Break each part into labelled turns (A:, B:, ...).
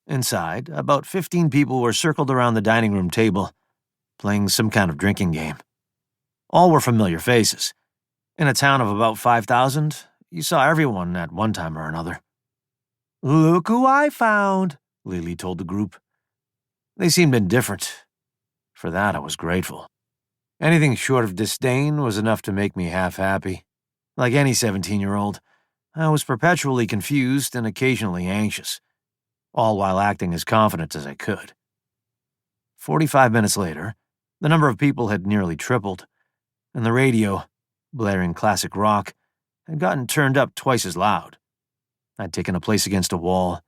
A: Inside, about 15 people were circled around the dining room table, playing some kind of drinking game. All were familiar faces. In a town of about 5,000, you saw everyone at one time or another. "Look who I found," Lily told the group. They seemed indifferent. For that, I was grateful. Anything short of disdain was enough to make me half-happy. Like any 17-year-old, I was perpetually confused and occasionally anxious, all while acting as confident as I could. 45 minutes later, the number of people had nearly tripled, and the radio, blaring classic rock, had gotten turned up twice as loud. I'd taken a place against a wall,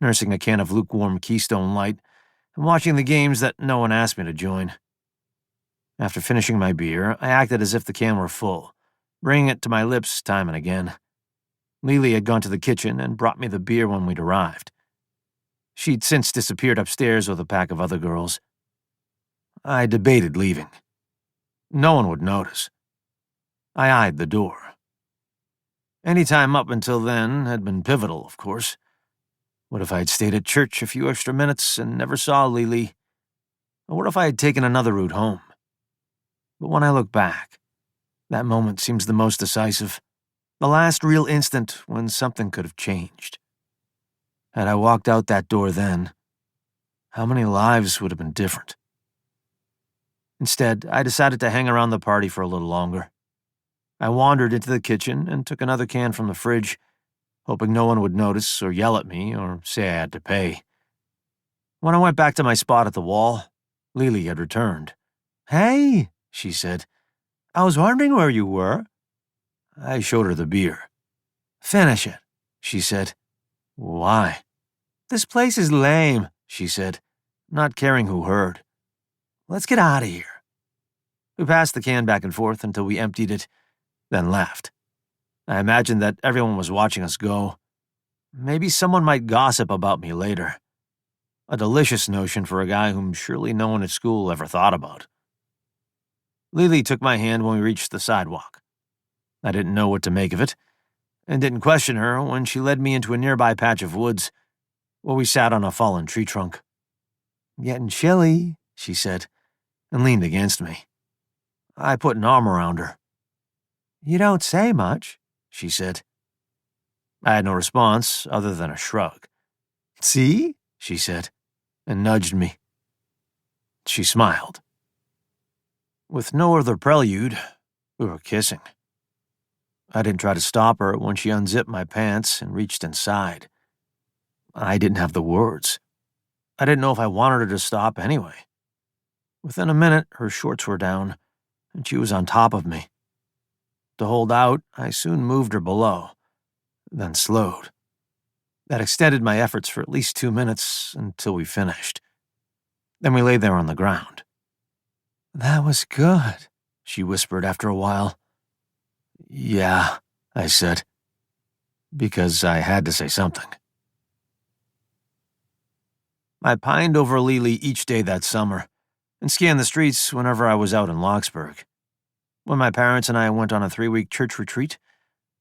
A: nursing a can of lukewarm Keystone Light, and watching the games that no one asked me to join. After finishing my beer, I acted as if the can were full, bringing it to my lips time and again. Lily had gone to the kitchen and brought me the beer when we'd arrived. She'd since disappeared upstairs with a pack of other girls. I debated leaving. No one would notice. I eyed the door. Any time up until then had been pivotal, of course. What if I had stayed at church a few extra minutes and never saw Lily? Or what if I had taken another route home? But when I look back, that moment seems the most decisive. The last real instant when something could have changed. Had I walked out that door then, how many lives would have been different? Instead, I decided to hang around the party for a little longer. I wandered into the kitchen and took another can from the fridge, hoping no one would notice or yell at me or say I had to pay. When I went back to my spot at the wall, Lily had returned. "Hey," she said. "I was wondering where you were." I showed her the beer. "Finish it," she said. "Why?" "This place is lame," she said, not caring who heard. "Let's get out of here." We passed the can back and forth until we emptied it, then left. I imagined that everyone was watching us go. Maybe someone might gossip about me later. A delicious notion for a guy whom surely no one at school ever thought about. Lily took my hand when we reached the sidewalk. I didn't know what to make of it, and didn't question her when she led me into a nearby patch of woods, where we sat on a fallen tree trunk. "Getting chilly," she said, and leaned against me. I put an arm around her. "You don't say much," she said. I had no response other than a shrug. "See?" she said, and nudged me. She smiled. With no other prelude, we were kissing. I didn't try to stop her when she unzipped my pants and reached inside. I didn't have the words. I didn't know if I wanted her to stop anyway. Within a minute, her shorts were down, and she was on top of me. To hold out, I soon moved her below, then slowed. That extended my efforts for at least 2 minutes until we finished. Then we lay there on the ground. "That was good," she whispered after a while. "Yeah," I said, because I had to say something. I pined over Lily each day that summer, and scanned the streets whenever I was out in Locksburg. When my parents and I went on a 3-week church retreat,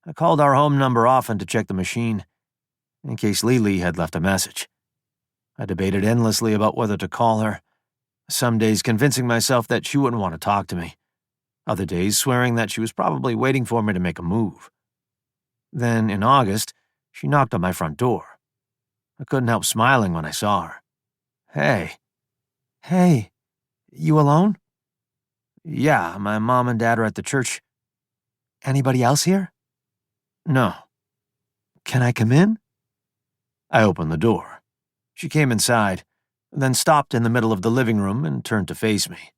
A: I called our home number often to check the machine, in case Lily had left a message. I debated endlessly about whether to call her, some days convincing myself that she wouldn't want to talk to me, other days swearing that she was probably waiting for me to make a move. Then, in August, she knocked on my front door. I couldn't help smiling when I saw her. "Hey." "Hey, you alone?" "Yeah, my mom and dad are at the church." "Anybody else here?" "No." "Can I come in?" I opened the door. She came inside, then stopped in the middle of the living room and turned to face me.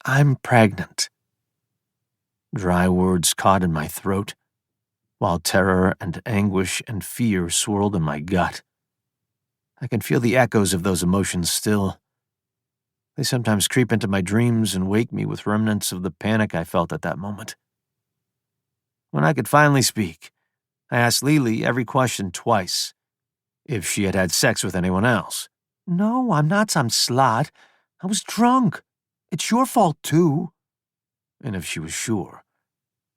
A: "I'm pregnant." Dry words caught in my throat, while terror and anguish and fear swirled in my gut. I can feel the echoes of those emotions still. They sometimes creep into my dreams and wake me with remnants of the panic I felt at that moment. When I could finally speak, I asked Lily every question twice. If she had had sex with anyone else. "No, I'm not some slut. I was drunk. It's your fault, too." And if she was sure.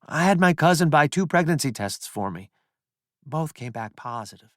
A: "I had my cousin buy 2 pregnancy tests for me. Both came back positive."